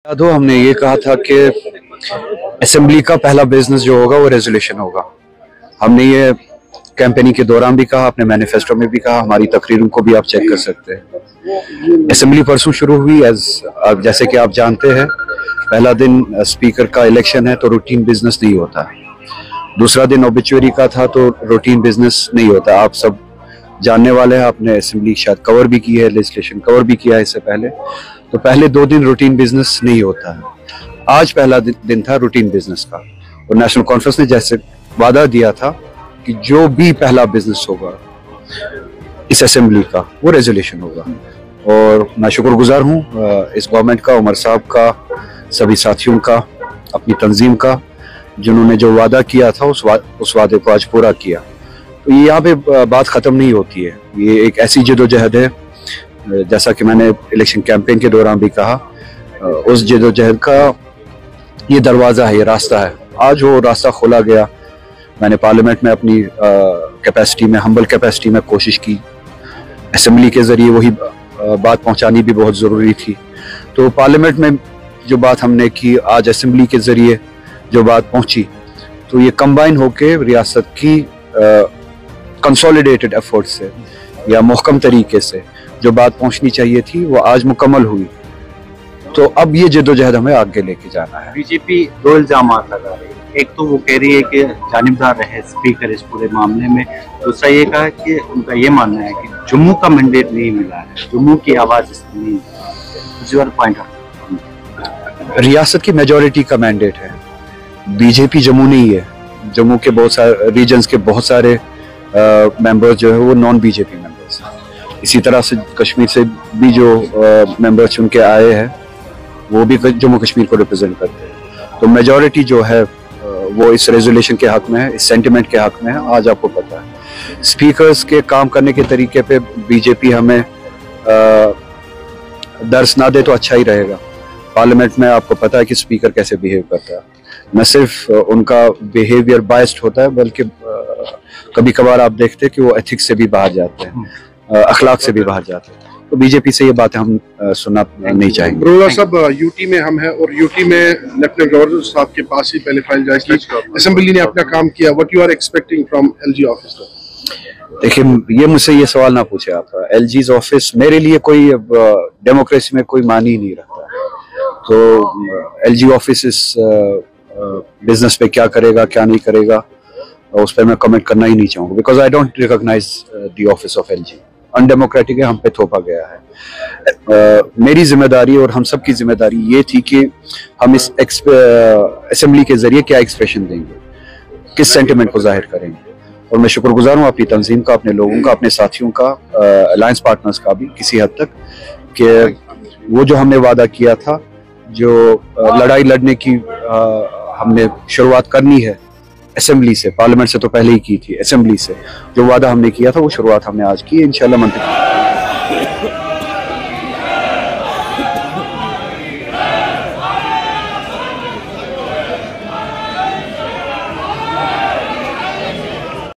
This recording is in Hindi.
याद हो हमने ये कहा था कि असेंबली का पहला बिजनेस जो होगा वो रेजोल्यूशन होगा। हमने ये कैंपेनिंग के दौरान भी कहा, अपने मैनिफेस्टो में भी कहा, हमारी तकरीरों को भी आप चेक कर सकते हैं। असेंबली परसों शुरू हुई। जैसे कि आप जानते हैं, पहला दिन स्पीकर का इलेक्शन है तो रूटीन बिजनेस नहीं होता। दूसरा दिन ओबिचुअरी का था तो रूटीन बिजनेस नहीं होता। आप सब जानने वाले हैं, आपने असेंबली शायद कवर भी की है, लेजिस्लेशन कवर भी किया है इससे पहले। तो पहले 2 दिन रूटीन बिजनेस नहीं होता है। आज पहला दिन था रूटीन बिजनेस का, और नेशनल कॉन्फ्रेंस ने जैसे वादा दिया था कि जो भी पहला बिजनेस होगा इस असेंबली का वो रेजोल्यूशन होगा। और मैं शुक्रगुजार हूँ इस गवर्नमेंट का, उमर साहब का, सभी साथियों का, अपनी तंजीम का, जिन्होंने जो वादा किया था उस वादे को आज पूरा किया। तो ये यहाँ पे बात ख़त्म नहीं होती है। ये एक ऐसी जदोजहद है, जैसा कि मैंने इलेक्शन कैंपेन के दौरान भी कहा, उस जदोजहद का ये दरवाज़ा है, ये रास्ता है। आज वो रास्ता खोला गया। मैंने पार्लियामेंट में अपनी कैपेसिटी में, हम्बल कैपेसिटी में कोशिश की। असेंबली के ज़रिए वही बात पहुंचानी भी बहुत ज़रूरी थी। तो पार्लियामेंट में जो बात हमने की, आज असेंबली के ज़रिए जो बात पहुंची, तो ये कंबाइन होके रियासत की कंसोलिडेटेड एफर्ट से या मुहकम तरीके से जो बात पहुंचनी चाहिए थी वो आज मुकम्मल हुई। तो अब ये जद्दोजहद हमें आगे लेके जाना है। बीजेपी 2 इल्जाम लगा रही है। एक तो वो कह रही है कि जानिबदार रहे स्पीकर इस पूरे मामले में। दूसरा ये कहा कि उनका ये मानना है कि जम्मू का मैंडेट नहीं मिला है, जम्मू की आवाज इसमें नहीं। पॉइंट रियासत की मेजॉरिटी का मैंडेट है, बीजेपी जम्मू नहीं है। जम्मू के बहुत सारे रीजन्स के बहुत सारे मेंबर्स जो है वो नॉन बीजेपी मेंबर्स हैं। इसी तरह से कश्मीर से भी जो मेंबर्स चुन के आए हैं वो भी जम्मू कश्मीर को रिप्रेजेंट करते हैं। तो मेजॉरिटी जो है वो इस रेजोल्यूशन के हक में है, इस सेंटिमेंट के हक में है। आज आपको पता है स्पीकर्स के काम करने के तरीके पे बीजेपी हमें दर्श ना दे तो अच्छा ही रहेगा। पार्लियामेंट में आपको पता है कि स्पीकर कैसे बिहेव करता है। न सिर्फ उनका बिहेवियर बायस्ड होता है, बल्कि कभी कभार आप देखते हैं कि वो एथिक्स से भी बाहर जाते हैं, अखलाक से भी बाहर जाते हैं। तो बीजेपी से ये बातें हम सुनना नहीं चाहेंगे। बरोला साहब, यूटी में हम हैं और यूटी में लेफ्टिनेंट गवर्नर साहब के पास ही पहले फाइल जारी की। असेंबली ने अपना काम किया। What you are expecting from LG office? देखिए, ये मुझसे ये सवाल ना पूछे आप। एलजी's ऑफिस मेरे लिए कोई डेमोक्रेसी में कोई मानी ही नहीं रखता। तो एलजी ऑफिस इस बिजनेस पे क्या करेगा क्या नहीं करेगा उस पर मैं कमेंट करना ही नहीं चाहूँगा, because I don't recognise the office of LG. Undemocratic है, हम पे थोपा गया है। मेरी जिम्मेदारी और हम सब की जिम्मेदारी ये थी कि हम इस असेंबली के जरिए क्या एक्सप्रेशन देंगे, किस सेंटिमेंट को जाहिर करेंगे। और मैं शुक्रगुजार हूँ अपनी तंजीम का, अपने लोगों का, अपने साथियों का, अलायंस पार्टनर्स का भी किसी हद तक, कि वो जो हमने वादा किया था, जो लड़ाई लड़ने की हमने शुरुआत करनी है असेंबली से, पार्लियामेंट से तो पहले ही की थी, असेंबली से जो वादा हमने किया था वो शुरुआत हमने आज की। इंशाल्लाह मंतकी